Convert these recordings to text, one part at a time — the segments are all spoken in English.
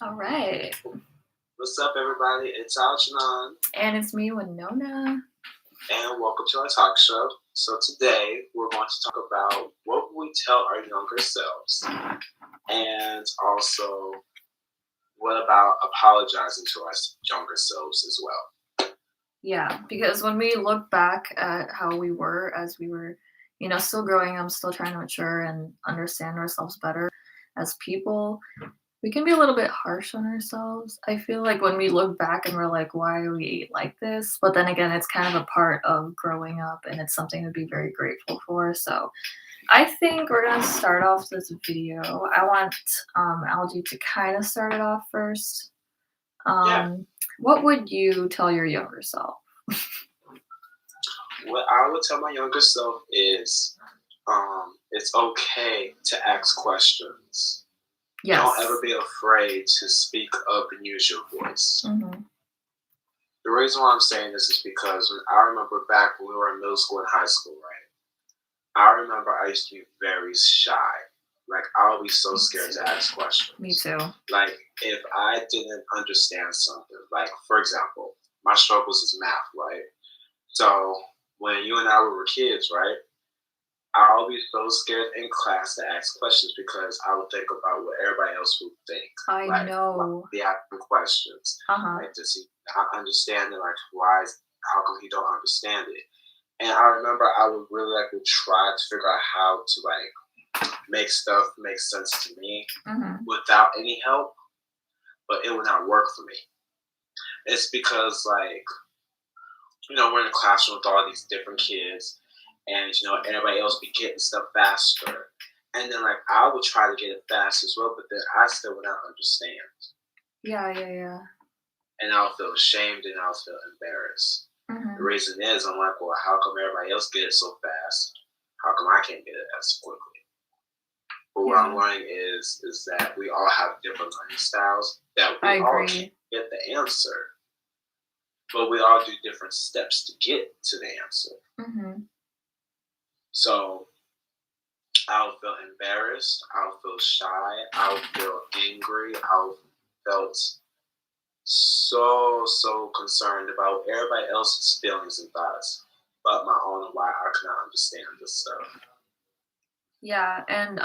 All right. What's up, everybody? It's Algenon. And it's me, TheNonah. And welcome to our talk show. So today we're going to talk about what we tell our younger selves, and also what about apologizing to our younger selves as well. Yeah, because when we look back at how we were as we were, still growing up, still trying to mature and understand ourselves better as people, we can be a little bit harsh on ourselves. I feel like when we look back and we're like, why are we like this? But then again, it's kind of a part of growing up and it's something to be very grateful for. So I think we're going to start off this video. I want Algie to kind of start it off first. What would you tell your younger self? What I would tell my younger self is it's okay to ask questions. Yes. Don't ever be afraid to speak up and use your voice. Mm-hmm. The reason why I'm saying this is because I remember back when we were in middle school and high school, right? I remember I used to be very shy. Like, I would be so scared to ask questions. Me too. Like, if I didn't understand something, like, for example, my struggles is math, right? So, when you and I were kids, right, I would be so scared in class to ask questions because I would think about what everybody else would think. I know. Be asking questions. Like, does he not understand it? Like, how come he don't understand it? And I remember I would really try to figure out how to make stuff make sense to me without any help, but it would not work for me. It's because we're in a classroom with all these different kids, and everybody else be getting stuff faster, and then I would try to get it fast as well, but then I still would not understand. Yeah. And I would feel ashamed and I would feel embarrassed. The reason is I'm like, well, how come everybody else get it so fast? How come I can't get it as quickly? But what I'm learning is that we all have different learning styles, that we all can't get the answer, but we all do different steps to get to the answer. So I would feel embarrassed, I would feel shy, I would feel angry, I would felt so concerned about everybody else's feelings and thoughts, but my own, and why I could not understand this stuff. Yeah, and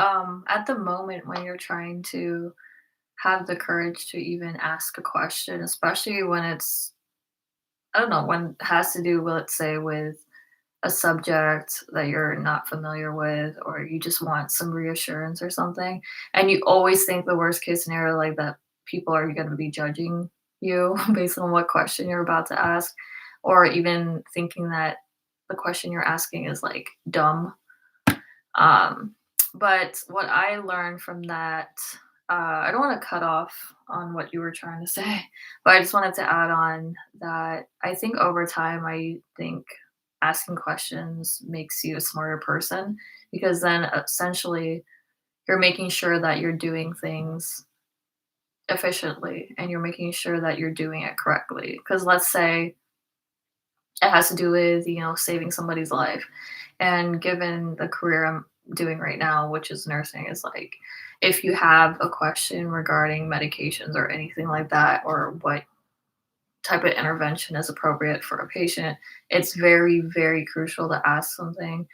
at the moment when you're trying to have the courage to even ask a question, especially when it's, I don't know, when it has to do, let's say, with a subject that you're not familiar with, or you just want some reassurance or something, and you always think the worst case scenario, like that people are going to be judging you based on what question you're about to ask, or even thinking that the question you're asking is like dumb. But what I learned from that, I don't want to cut off on what you were trying to say, but I just wanted to add on that I think over time, I think asking questions makes you a smarter person, because then essentially you're making sure that you're doing things efficiently and you're making sure that you're doing it correctly. Because let's say it has to do with, saving somebody's life. And given the career I'm doing right now, which is nursing, is like, if you have a question regarding medications or anything like that, or what type of intervention is appropriate for a patient, it's very, very crucial to ask something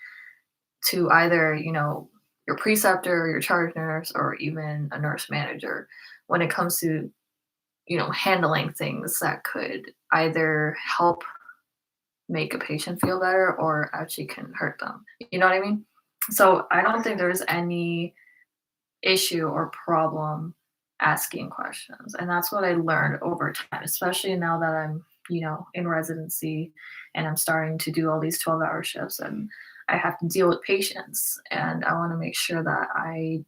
to either, your preceptor, your charge nurse, or even a nurse manager when it comes to, handling things that could either help make a patient feel better or actually can hurt them. You know what I mean? So I don't think there's any issue or problem asking questions. And that's what I learned over time, especially now that I'm, in residency and I'm starting to do all these 12-hour shifts and I have to deal with patients, and I want to make sure that I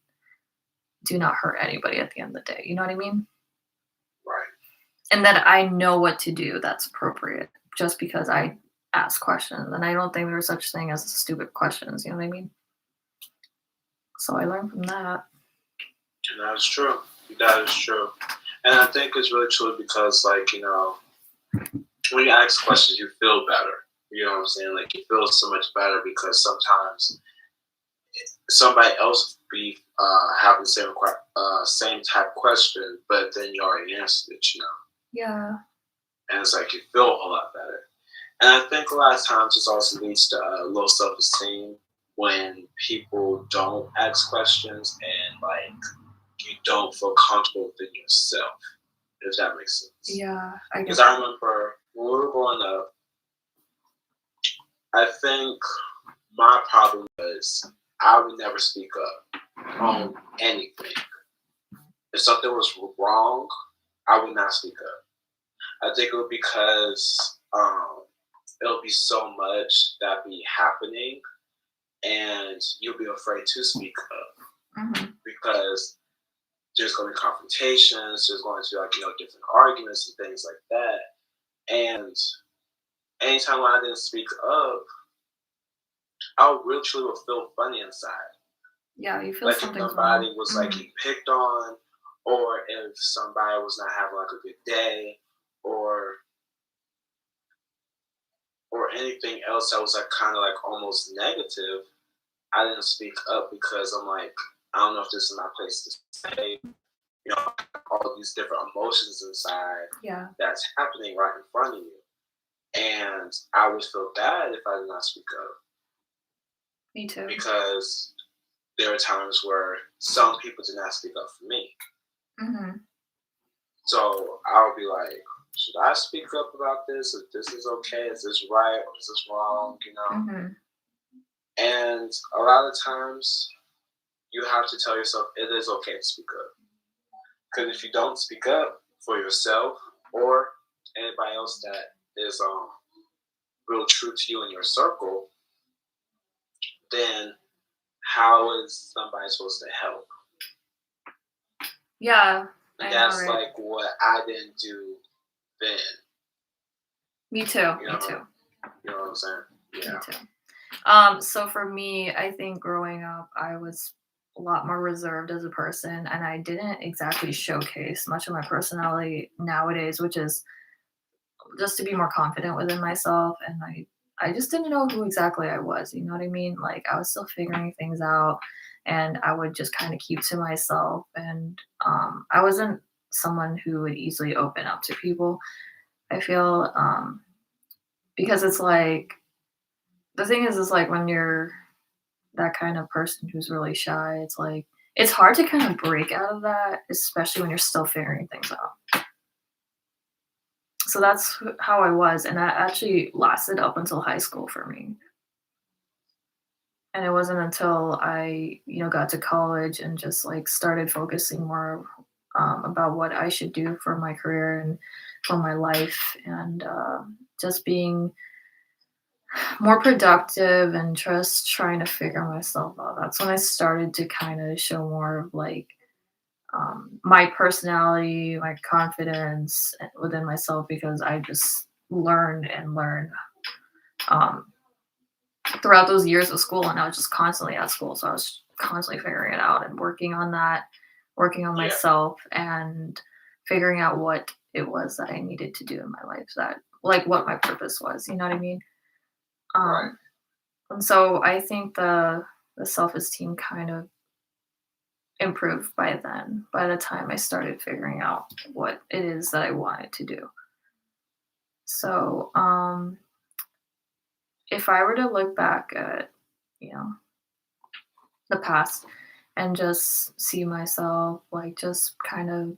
do not hurt anybody at the end of the day. You know what I mean? Right. And that I know what to do that's appropriate just because I ask questions. And I don't think there's such thing as stupid questions. You know what I mean? So I learned from that. And that is true. That is true. And I think it's really true because, when you ask questions, you feel better. You know what I'm saying? You feel so much better because sometimes somebody else be having the same type question, but then you already answered it, Yeah. And it's like you feel a whole lot better. And I think a lot of times this also leads to low self-esteem when people don't ask questions and like you don't feel comfortable within yourself, if that makes sense. Yeah, because I remember when we were growing up, I think my problem was I would never speak up on anything. If something was wrong, I would not speak up. I think it would because it'll be so much that be happening, and you'll be afraid to speak up because there's going to be confrontations. There's going to be different arguments and things like that. And anytime when I didn't speak up, I really truly would feel funny inside. Yeah, you feel like something's if somebody wrong. was like getting picked on, or if somebody was not having like a good day, or anything else that was like kind of like almost negative, I didn't speak up because I'm like, I don't know if this is my place to say. All these different emotions inside that's happening right in front of you. And I would feel bad if I did not speak up. Me too. Because there are times where some people did not speak up for me. So I would be like, should I speak up about this? If this is okay? Is this right? Or is this wrong? And a lot of times you have to tell yourself it is okay to speak up. Because if you don't speak up for yourself or anybody else that is real true to you in your circle, then how is somebody supposed to help? Yeah. And that's like what I didn't do then. Me too. You know what I'm saying? Yeah. Me too. So for me, I think growing up, I was a lot more reserved as a person, and I didn't exactly showcase much of my personality nowadays, which is just to be more confident within myself. And I just didn't know who exactly I was. You know what I mean? Like I was still figuring things out, and I would just kind of keep to myself. And I wasn't someone who would easily open up to people. I feel because it's like the thing is like when you're that kind of person who's really shy, it's like it's hard to kind of break out of that, especially when you're still figuring things out. So that's how I was, and that actually lasted up until high school for me. And it wasn't until I, got to college and just like started focusing more about what I should do for my career and for my life, and just being more productive and just trying to figure myself out. That's when I started to kind of show more of like my personality, my confidence within myself, because I just learned and learned throughout those years of school, and I was just constantly at school. So I was constantly figuring it out and working on that, working on myself, and figuring out what it was that I needed to do in my life, that like what my purpose was. You know what I mean? Right. And so I think the self-esteem kind of improved by then, by the time I started figuring out what it is that I wanted to do. So if I were to look back at, the past and just see myself like just kind of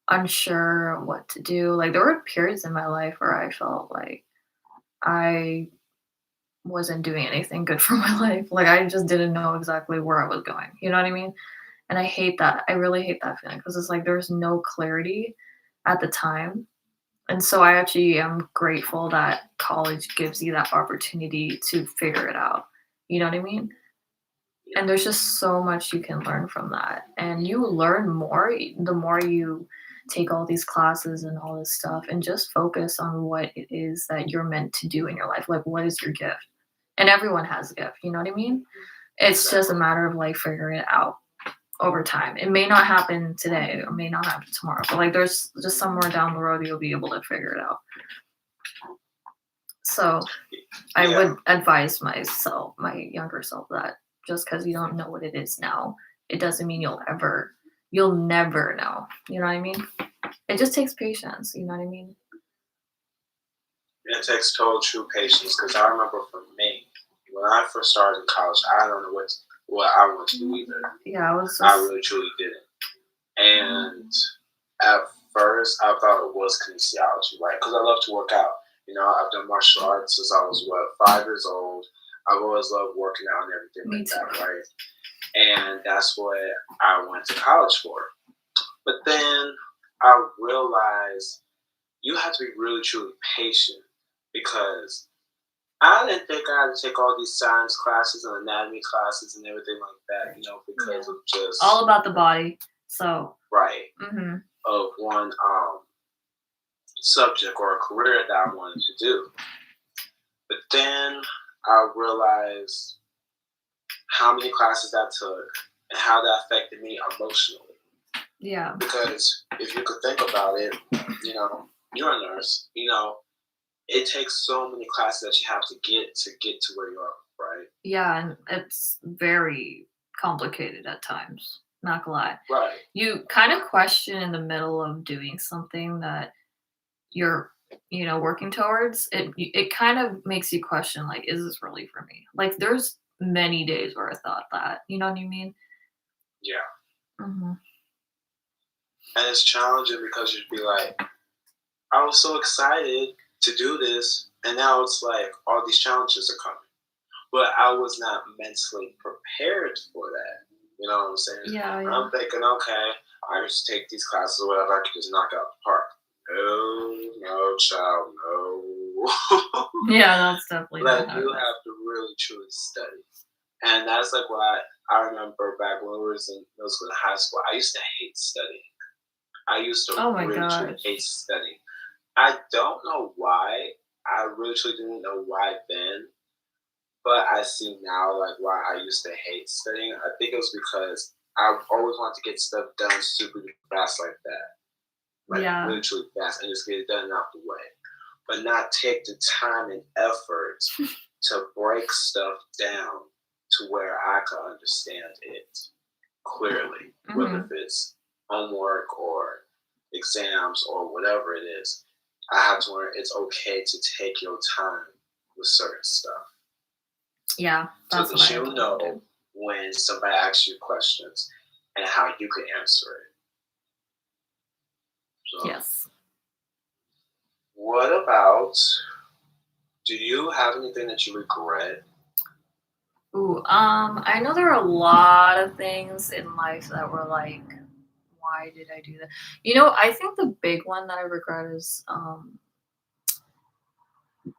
unsure what to do, like there were periods in my life where I felt like I wasn't doing anything good for my life. Like I just didn't know exactly where I was going. You know what I mean? And I hate that. I really hate that feeling because it's like there's no clarity at the time. And so I actually am grateful that college gives you that opportunity to figure it out. You know what I mean? And there's just so much you can learn from that. And you learn more the more you take all these classes and all this stuff and just focus on what it is that you're meant to do in your life. Like, what is your gift? And everyone has a gift. You know what I mean? It's just a matter of like figuring it out over time. It may not happen today, it may not happen tomorrow, but like there's just somewhere down the road you'll be able to figure it out. So I would advise myself, my younger self, that just because you don't know what it is now it doesn't mean you'll never know. You know what I mean? It just takes patience. You know what I mean? It takes total true patience, because I remember for me, when I first started in college, I don't know what I wanted to do either. Yeah, I really truly didn't. And at first, I thought it was kinesiology, right? Because I love to work out. I've done martial arts since I was 5 years old. I've always loved working out and everything like that, right? And that's what I went to college for. But then I realized you have to be really truly patient, because I didn't think I had to take all these science classes and anatomy classes and everything like that, because of just all about the body. So right of one subject or a career that I wanted to do. But then I realized how many classes that took and how that affected me emotionally. Yeah. Because if you could think about it, you're a nurse, it takes so many classes that you have to get to where you are, right? Yeah, and it's very complicated at times. Not gonna lie. Right. You kind of question in the middle of doing something that you're, working towards. It kind of makes you question, like, is this really for me? Like, there's many days where I thought that. You know what I mean? Yeah. Mm-hmm. And it's challenging, because you'd be like, I was so excited to do this, and now it's like all these challenges are coming. But I was not mentally prepared for that. You know what I'm saying? Yeah. I'm thinking, okay, I just take these classes or whatever, I can just knock out the park. No, child, no. Yeah, that's definitely like, you have to really truly study. And that's like why I remember back when we were in middle school and high school, I used to hate studying. I used to truly hate studying. I don't know why. I really truly didn't know why then. But I see now, like, why I used to hate studying. I think it was because I always wanted to get stuff done super fast like that. Like, really truly fast, and just get it done out the way. But not take the time and effort to break stuff down to where I could understand it clearly. Whether it's homework or exams or whatever it is. I have to learn it's okay to take your time with certain stuff. Yeah, that's so that you know when somebody asks you questions and how you can answer it. So, yes. What about, do you have anything that you regret? Ooh, I know there are a lot of things in life that were like, why did I do that? I think the big one that I regret is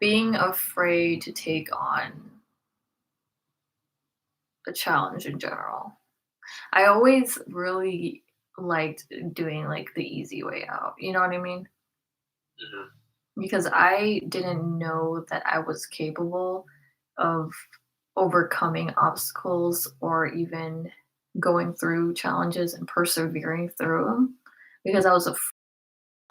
being afraid to take on a challenge in general. I always really liked doing like the easy way out. You know what I mean? Because I didn't know that I was capable of overcoming obstacles or even going through challenges and persevering through them, because I was afraid.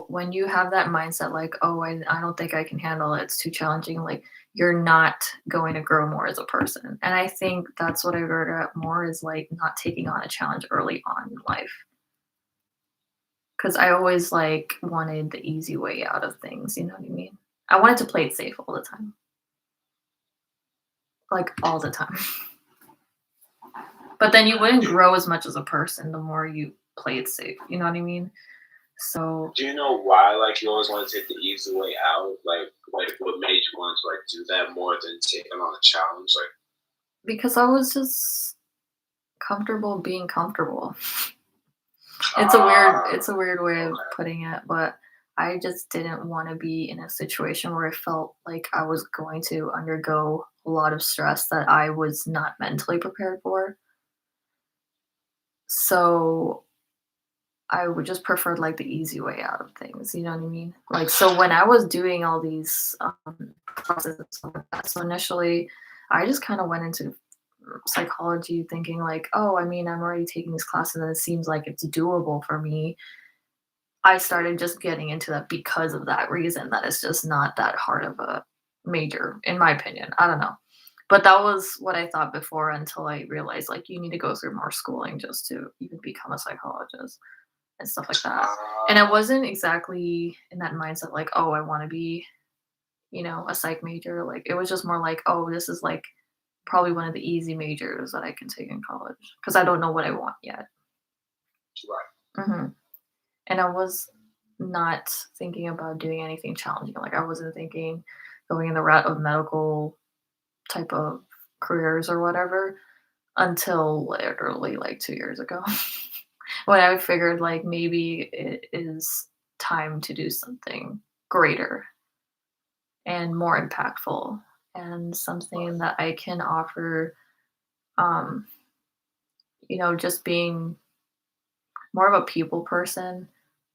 When you have that mindset, like, oh, I don't think I can handle it, it's too challenging, like, you're not going to grow more as a person. And I think that's what I regret more, is like not taking on a challenge early on in life. Because I always like wanted the easy way out of things, you know what I mean? I wanted to play it safe all the time. Like, all the time. But then you wouldn't grow as much as a person the more you play it safe, you know what I mean? So, do you know why, like, you always want to take the easy way out? Like what made you want to, like, do that more than taking on a challenge? Like, because I was just comfortable being comfortable. It's a weird way of putting it, but I just didn't want to be in a situation where I felt like I was going to undergo a lot of stress that I was not mentally prepared for. So I would just prefer like the easy way out of things, you know what I mean? Like, so when I was doing all these classes and stuff like that, so initially I just kind of went into psychology thinking like, oh, I mean, I'm already taking these classes and it seems like it's doable for me. I started just getting into that because of that reason, that it's just not that hard of a major, in my opinion. I don't know. But that was what I thought before until I realized, like, you need to go through more schooling just to even become a psychologist and stuff like that. And I wasn't exactly in that mindset like, "Oh, I wanna be, a psych major." Like, it was just more like, "Oh, this is, like, probably one of the easy majors that I can take in college because I don't know what I want yet." Right. Mhm. And I was not thinking about doing anything challenging. Like, I wasn't thinking going in the route of medical type of careers or whatever until literally, like, 2 years ago when I figured, like, maybe it is time to do something greater and more impactful and something that I can offer, um, just being more of a people person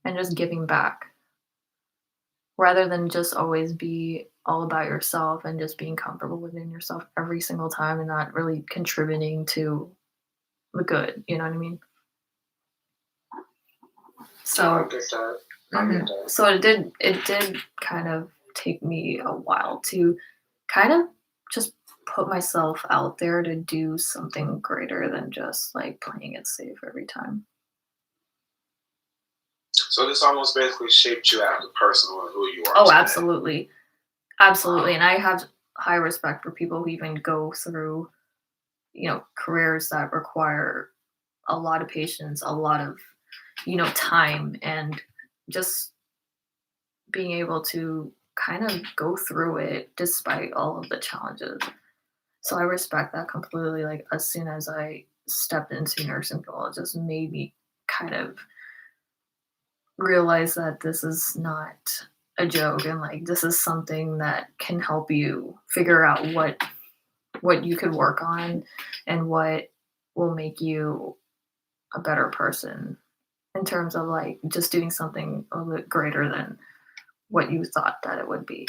and just giving back rather than just always be all about yourself and just being comfortable within yourself every single time and not really contributing to the good, you know what I mean? No, I So, get that. I get that. so it did kind of take me a while to kind of just put myself out there to do something greater than just like playing it safe every time. So this almost basically shaped you as a person or who you are Oh, today. absolutely. Absolutely. And I have high respect for people who even go through, careers that require a lot of patience, a lot of, time and just being able to kind of go through it despite all of the challenges. So I respect that completely. Like as soon as I stepped into nursing school, it just made me kind of realize that this is not a joke and like this is something that can help you figure out what you could work on and what will make you a better person in terms of like just doing something a little bit greater than what you thought that it would be.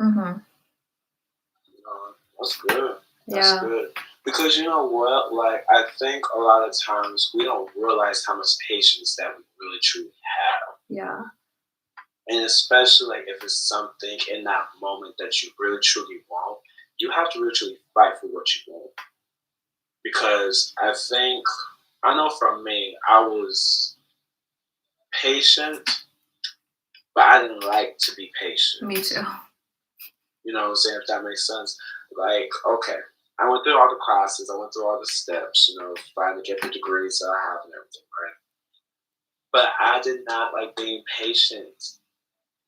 Mhm. That's good. That's Yeah. good. Because you know what? Like, I think a lot of times we don't realize how much patience that we really truly have. Yeah. And especially like if it's something in that moment that you really truly want, you have to really truly fight for what you want. Because I know for me, I was patient, but I didn't like to be patient. Me too. You know what I'm saying? If that makes sense. Like, okay, I went through all the classes, I went through all the steps, trying to get the degrees that I have and everything, right? But I did not like being patient.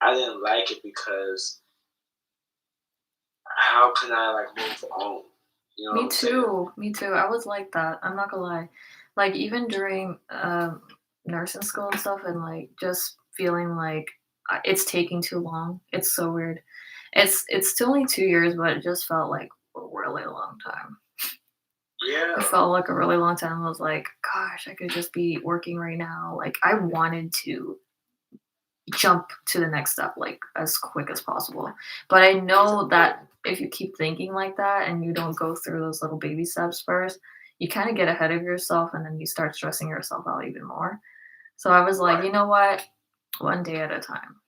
I didn't like it because how can I like move on? You know what Me I'm saying? too. Me too. I was like that. I'm not gonna lie. Like even during nursing school and stuff, and like just feeling like it's taking too long. It's so weird. It's still only 2 years, but it just felt like a really long time. Yeah. It felt like a really long time. I was like, gosh, I could just be working right now. Like I wanted to jump to the next step like as quick as possible. But I know that if you keep thinking like that and you don't go through those little baby steps first, you kind of get ahead of yourself and then you start stressing yourself out even more. So I was like, Right. you know what? One day at a time.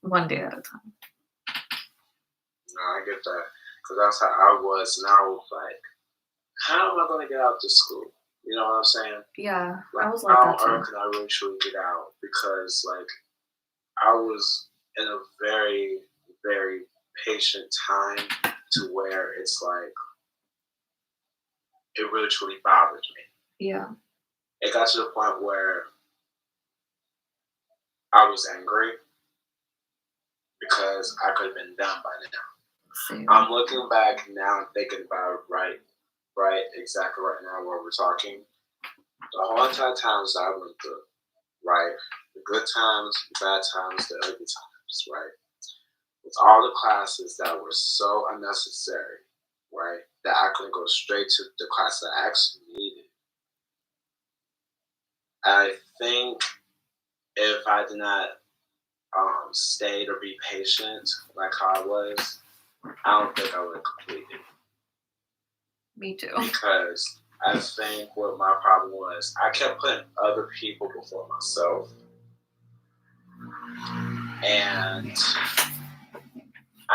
One day at a time. No, I get that. Because that's how I was. And I was like, how am I going to get out of school? You know what I'm saying? Yeah, Like, I was like how that on too. earth can I really truly get out? Because, like, I was in a very, very patient time to where it's like, it really truly bothered me. Yeah. It got to the point where I was angry because I could have been done by now. Same. I'm looking back now and thinking about right, exactly right now where we're talking. The whole entire times that I went through, right? The good times, the bad times, the ugly times, right? With all the classes that were so unnecessary, right? That I couldn't go straight to the class that I actually needed. I think if I did not stayed or be patient like how I was, I don't think I would have completed it. Me too. Because I think what my problem was, I kept putting other people before myself. And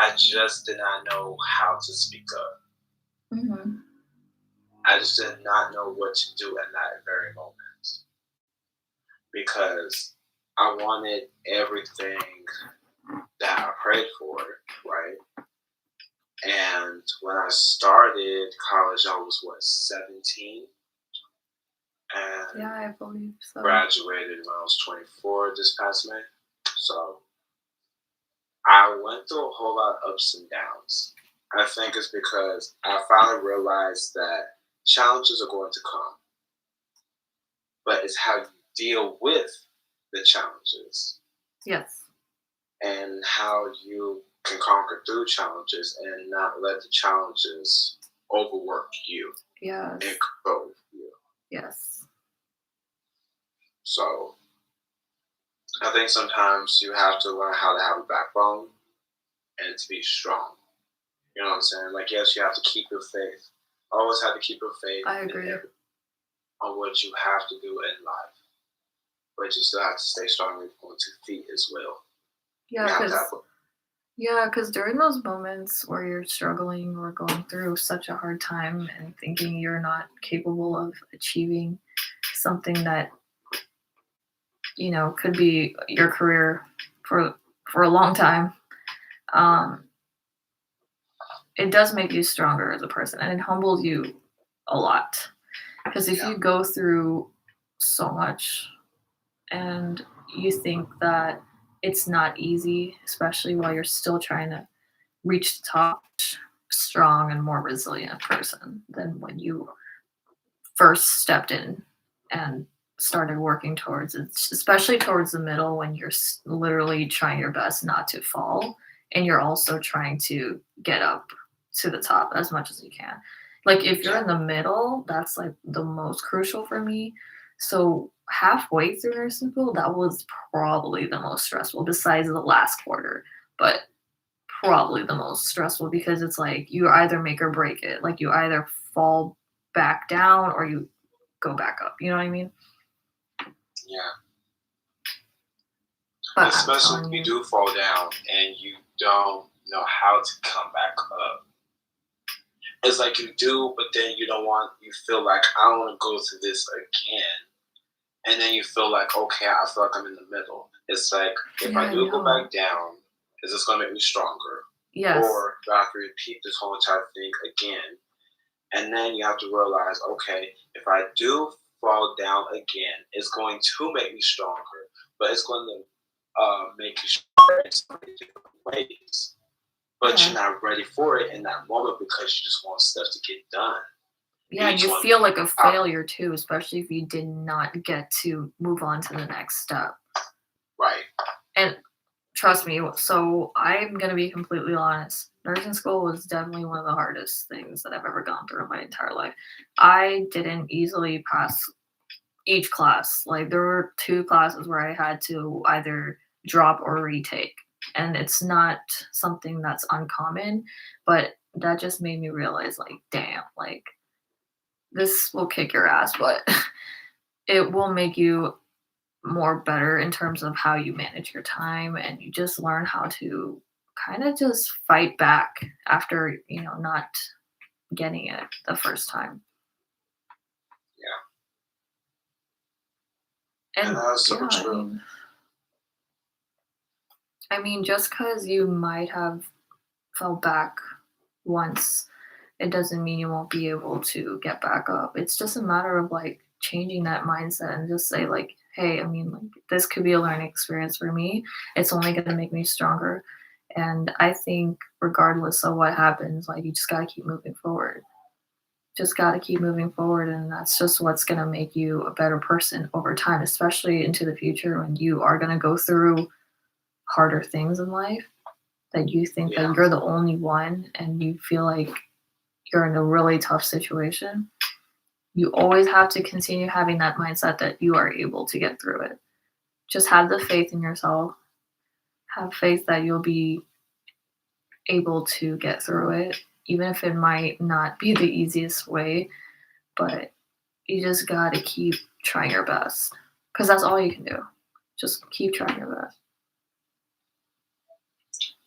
I just did not know how to speak up. Mm-hmm. I just did not know what to do in that very moment because I wanted everything that I prayed for, right? And when I started college, I was 17, and yeah, I believe so. Graduated when I was 24 this past May. So I went through a whole lot of ups and downs. I think it's because I finally realized that challenges are going to come, but it's how you deal with the challenges. Yes. And how you can conquer through challenges and not let the challenges overwork you. Yes. And control you. Yes. So I think sometimes you have to learn how to have a backbone and to be strong. You know what I'm saying? Like, yes, you have to keep your faith. Always have to keep your faith. I agree. On what you have to do in life. But you still have to stay strong on 2 feet as well. Yeah, because during those moments where you're struggling or going through such a hard time and thinking you're not capable of achieving something that, you know, could be your career for a long time, it does make you stronger as a person, and it humbles you a lot. Because if you go through so much and you think that it's not easy, especially while you're still trying to reach the top, strong and more resilient person than when you first stepped in and started working towards it, especially towards the middle when you're literally trying your best not to fall and you're also trying to get up to the top as much as you can. Like if you're in the middle, that's like the most crucial for me. So halfway through nursing school, that was probably the most stressful besides the last quarter. But probably the most stressful because it's like you either make or break it. Like you either fall back down or you go back up. You know what I mean? Yeah. But especially if you do fall down and you don't know how to come back up. It's like you do, but then you feel like I don't want to go through this again. And then you feel like, okay, I feel like I'm in the middle. It's like, if I do go back down, is this going to make me stronger? Yes. Or do I have to repeat this whole entire thing again? And then you have to realize, okay, if I do fall down again, it's going to make me stronger. But it's going to make you stronger in so many different ways. But you're not ready for it in that moment because you just want stuff to get done. Yeah, you feel like a failure too, especially if you did not get to move on to the next step. Right. And trust me, so I'm going to be completely honest. Nursing school was definitely one of the hardest things that I've ever gone through in my entire life. I didn't easily pass each class. Like there were 2 classes where I had to either drop or retake. And it's not something that's uncommon, but that just made me realize like, damn, like this will kick your ass, but it will make you more better in terms of how you manage your time, and you just learn how to kind of just fight back after, you know, not getting it the first time. Yeah. And that's so true. I mean, just because you might have fell back once, it doesn't mean you won't be able to get back up. It's just a matter of like changing that mindset and just say like, hey, I mean, like this could be a learning experience for me. It's only going to make me stronger. And I think regardless of what happens, like you just got to keep moving forward. Just got to keep moving forward. And that's just what's going to make you a better person over time, especially into the future when you are going to go through harder things in life that you think that you're the only one and you feel like you're in a really tough situation. You always have to continue having that mindset that you are able to get through it. Just have the faith in yourself. Have faith that you'll be able to get through it, even if it might not be the easiest way, but you just got to keep trying your best because that's all you can do. Just keep trying your best.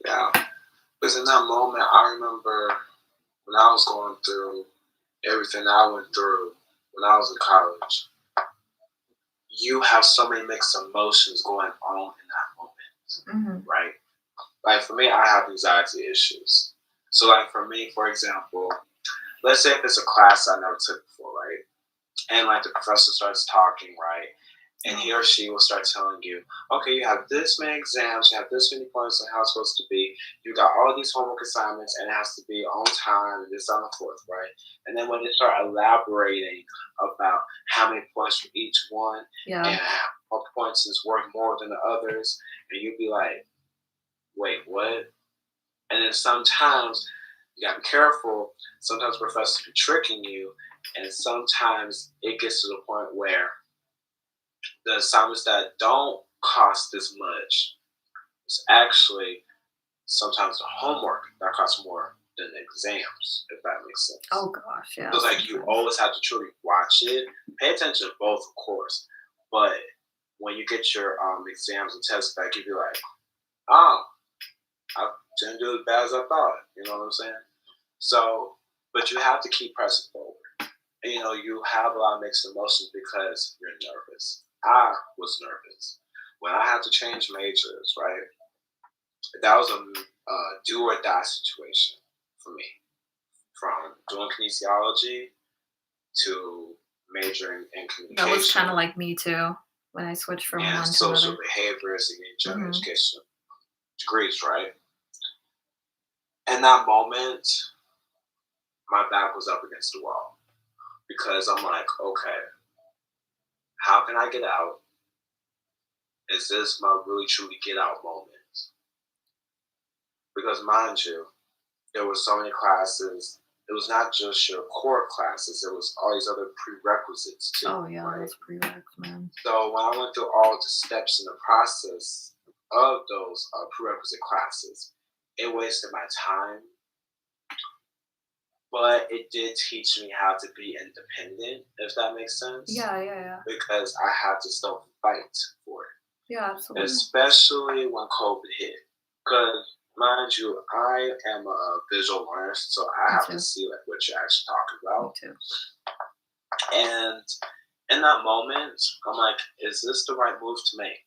Yeah. Because in that moment, I remember when I was going through everything I went through when I was in college, you have so many mixed emotions going on in that moment, right? Like for me, I have anxiety issues. So like for me, for example, let's say if it's a class I never took before, right? And like the professor starts talking, right? And he or she will start telling you, okay, you have this many exams, you have this many points on how it's supposed to be, you got all these homework assignments, and it has to be on time, and this on the fourth, right? And then when they start elaborating about how many points for each one, and what points is worth more than the others, and you'd be like, wait, what? And then sometimes you gotta be careful. Sometimes professors be tricking you, and sometimes it gets to the point where the assignments that don't cost this much is actually sometimes the homework that costs more than the exams, if that makes sense. Oh gosh, yeah. So like you always have to truly watch it. Pay attention to both, of course. But when you get your exams and tests back, you be like, oh, I didn't do as bad as I thought. You know what I'm saying? So, but you have to keep pressing forward. And, you know, you have a lot of mixed emotions because you're nervous. I was nervous when I had to change majors. Right, that was a do or die situation for me. From doing kinesiology to majoring in communication. That was kind of like me too when I switched from one to another. Social behaviors and general education degrees, right? In that moment, my back was up against the wall because I'm like, okay, how can I get out? Is this my really truly get out moment? Because mind you, there were so many classes. It was not just your core classes. There was all these other prerequisites too. Oh yeah, right? Those prereqs, man. So when I went through all the steps in the process of those prerequisite classes, it wasted my time. But it did teach me how to be independent, if that makes sense. Yeah. Because I had to still fight for it. Yeah, absolutely. Especially when COVID hit. Because, mind you, I am a visual learner, so I have to see like what you're actually talking about. Me too. And in that moment, I'm like, is this the right move to make?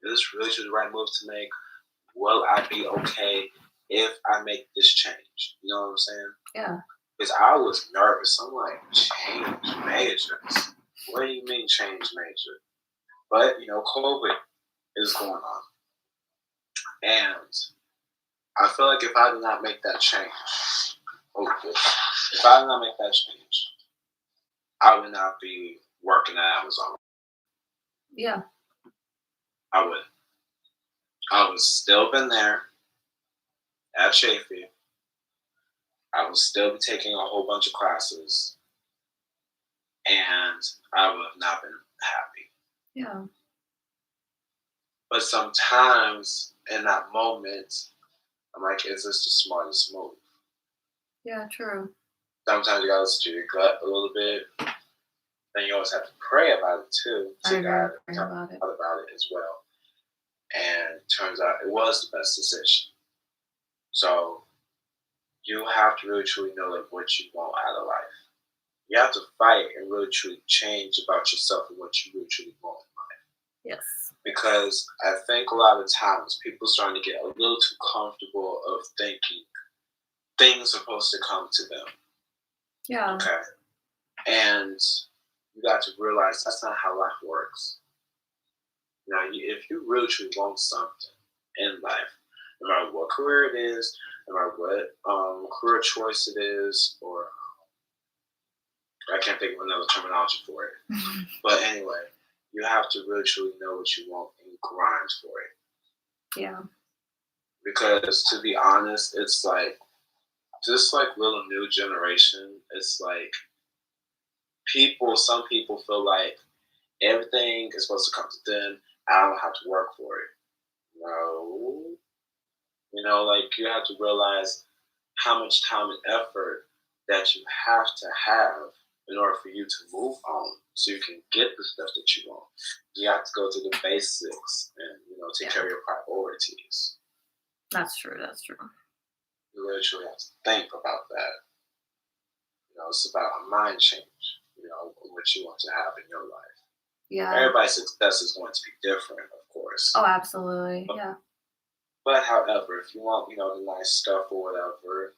Is this really the right move to make? Will I be okay if I make this change? You know what I'm saying? Yeah. Because I was nervous. I'm like, change majors? What do you mean change major? But, you know, COVID is going on. And I feel like if I did not make that change, if I did not make that change, I would not be working at Amazon. Yeah. I would. I would still been there at Chafee. I would still be taking a whole bunch of classes. And I would have not been happy. Yeah. But sometimes in that moment, I'm like, is this the smartest move? Yeah, true. Sometimes you gotta listen to your gut a little bit. Then you always have to pray about it too. To God, talk about it as well. And it turns out it was the best decision. So you have to really truly know like what you want out of life. You have to fight and really truly change about yourself and what you really truly want in life. Yes. Because I think a lot of times people are starting to get a little too comfortable of thinking things are supposed to come to them. Yeah. Okay. And you got to realize that's not how life works. Now, if you really truly want something in life, no matter what career it is, no matter what career choice it is, or I can't think of another terminology for it. But anyway, you have to really truly know what you want and grind for it. Yeah. Because to be honest, it's like, just like little new generation, it's like some people feel like everything is supposed to come to them. I don't have to work for it. No. You know, like you have to realize how much time and effort that you have to have in order for you to move on so you can get the stuff that you want. You have to go to the basics and, you know, take care of your priorities. That's true. That's true. You literally have to think about that. It's about a mind change, what you want to have in your life. Yeah. Everybody's success is going to be different, of course. Oh, absolutely. Yeah. But however, if you want, the nice stuff or whatever,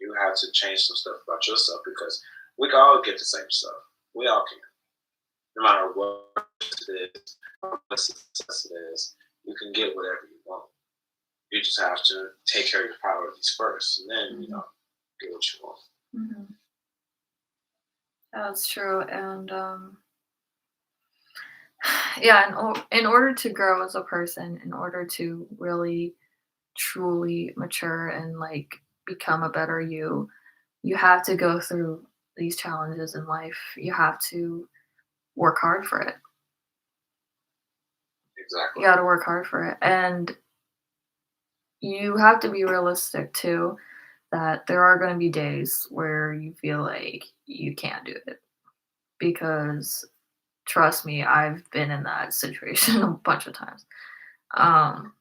you have to change some stuff about yourself because we can all get the same stuff. We all can. No matter what it is, what success it is, you can get whatever you want. You just have to take care of your priorities first, and then, get what you want. Mm-hmm. That's true. And yeah, in order to grow as a person, in order to really truly mature and like become a better you, you have to go through these challenges in life. You have to work hard for it. Exactly. You got to work hard for it. And you have to be realistic too that there are going to be days where you feel like you can't do it because trust me, I've been in that situation a bunch of times. Um,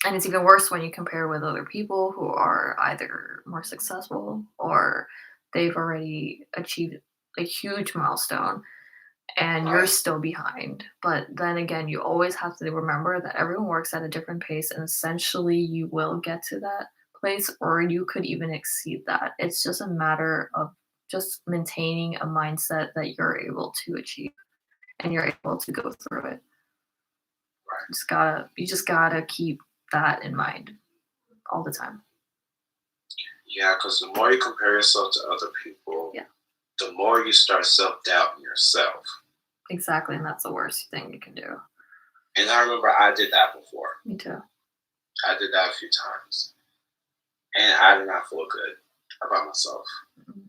and it's even worse when you compare with other people who are either more successful or they've already achieved a huge milestone and you're still behind. But then again, you always have to remember that everyone works at a different pace and essentially you will get to that place or you could even exceed that. It's just a matter of just maintaining a mindset that you're able to achieve and you're able to go through it. You just gotta keep that in mind all the time. Yeah, because the more you compare yourself to other people, the more you start self-doubting yourself. Exactly, and that's the worst thing you can do. And I remember I did that before. Me too. I did that a few times. And I did not feel good about myself. Mm-hmm.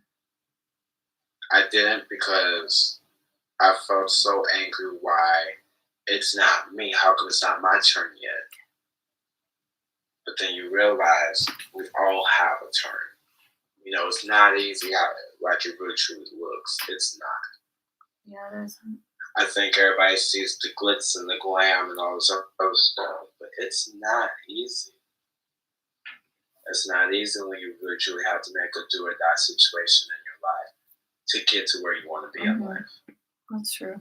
I didn't because I felt so angry why it's not me. How come it's not my turn yet? But then you realize we all have a turn. It's not easy like it really truly looks. It's not. Yeah, it isn't. I think everybody sees the glitz and the glam and all this other stuff, but it's not easy. It's not easy when you really truly have to make a do or die situation in your life to get to where you want to be in life. That's true.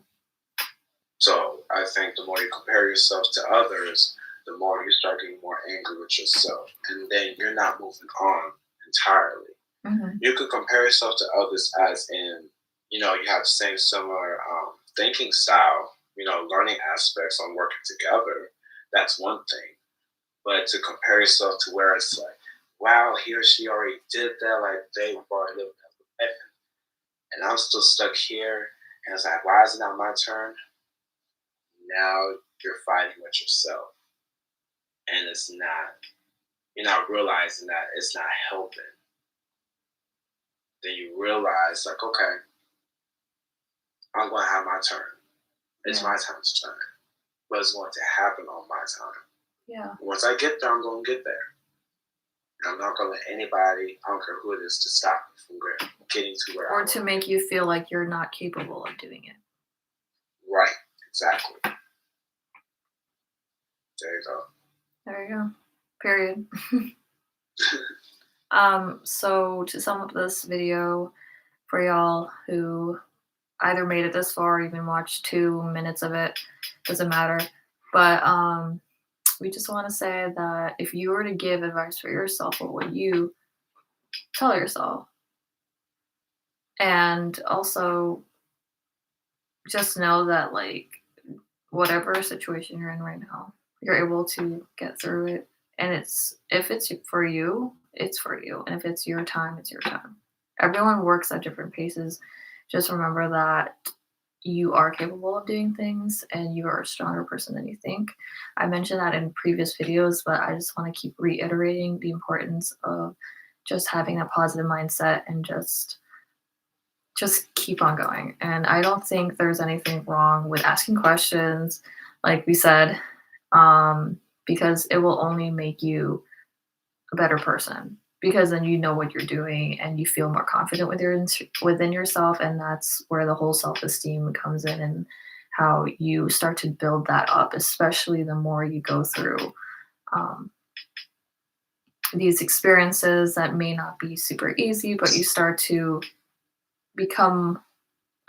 So I think the more you compare yourself to others, the more you start getting more angry with yourself. And then you're not moving on entirely. Mm-hmm. You could compare yourself to others as in, you have the same similar thinking style, learning aspects on working together. That's one thing. But to compare yourself to where it's like, wow, he or she already did that, like they've already lived that life. And I'm still stuck here. And it's like, why is it not my turn? Now you're fighting with yourself. And you're not realizing that it's not helping. Then you realize, like, okay, I'm going to have my turn. It's my time to turn. But it's going to happen on my time. Yeah. Once I get there, I'm going to get there. And I'm not going to let anybody, I don't care who it is, to stop me from getting to where I want. Or to make you feel like you're not capable of doing it. Right. Exactly. There you go. There you go. Period. So to sum up this video for y'all who either made it this far or even watched 2 minutes of it, doesn't matter. But we just want to say that if you were to give advice for yourself, what would you tell yourself? And also just know that like whatever situation you're in right now, you're able to get through it. And if it's for you, it's for you. And if it's your time, it's your time. Everyone works at different paces. Just remember that you are capable of doing things and you are a stronger person than you think. I mentioned that in previous videos, but I just want to keep reiterating the importance of just having a positive mindset and just keep on going. And I don't think there's anything wrong with asking questions, like we said, because it will only make you a better person. Because then you know what you're doing and you feel more confident within yourself, and that's where the whole self-esteem comes in and how you start to build that up, especially the more you go through these experiences that may not be super easy, but you start to become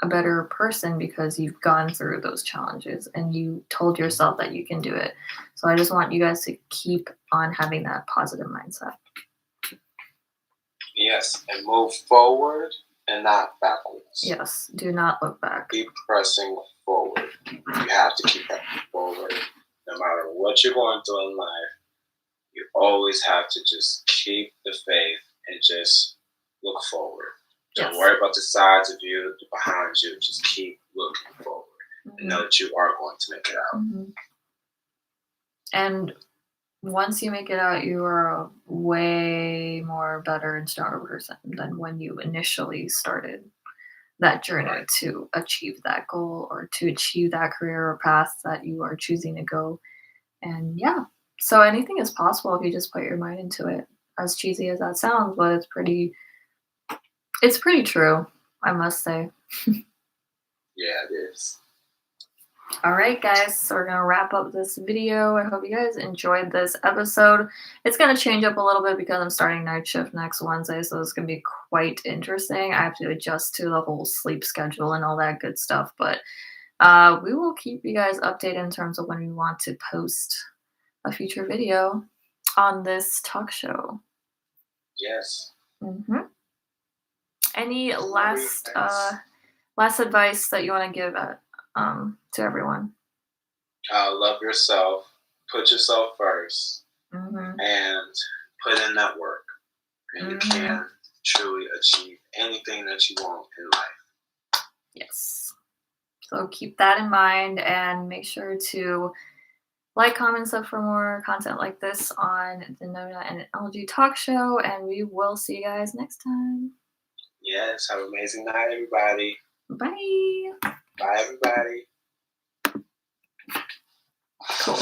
a better person because you've gone through those challenges and you told yourself that you can do it. So I just want you guys to keep on having that positive mindset. Yes, and move forward and not backwards. Yes, do not look back. Keep pressing forward. You have to keep pressing forward. No matter what you're going through in life, you always have to just keep the faith and just look forward. Don't worry about the sides of you, the behind you. Just keep looking forward and know that you are going to make it out. And once you make it out, you are a way more better and stronger person than when you initially started that journey to achieve that goal or to achieve that career or path that you are choosing to go. And so anything is possible if you just put your mind into it. As cheesy as that sounds, but it's pretty true, I must say. Yeah, it is. All right, guys, so we're going to wrap up this video. I hope you guys enjoyed this episode. It's going to change up a little bit because I'm starting night shift next Wednesday, so it's going to be quite interesting. I have to adjust to the whole sleep schedule and all that good stuff, but we will keep you guys updated in terms of when we want to post a future video on this talk show. Yes. Any last advice that you want to give to everyone? Love yourself. Put yourself first. And put in that work. And you can truly achieve anything that you want in life. Yes. So keep that in mind and make sure to like, comment, sub for more content like this on the TheNonah&AlgeTalkshow, and we will see you guys next time. Yes, have an amazing night, everybody. Bye. Bye, everybody. Cool.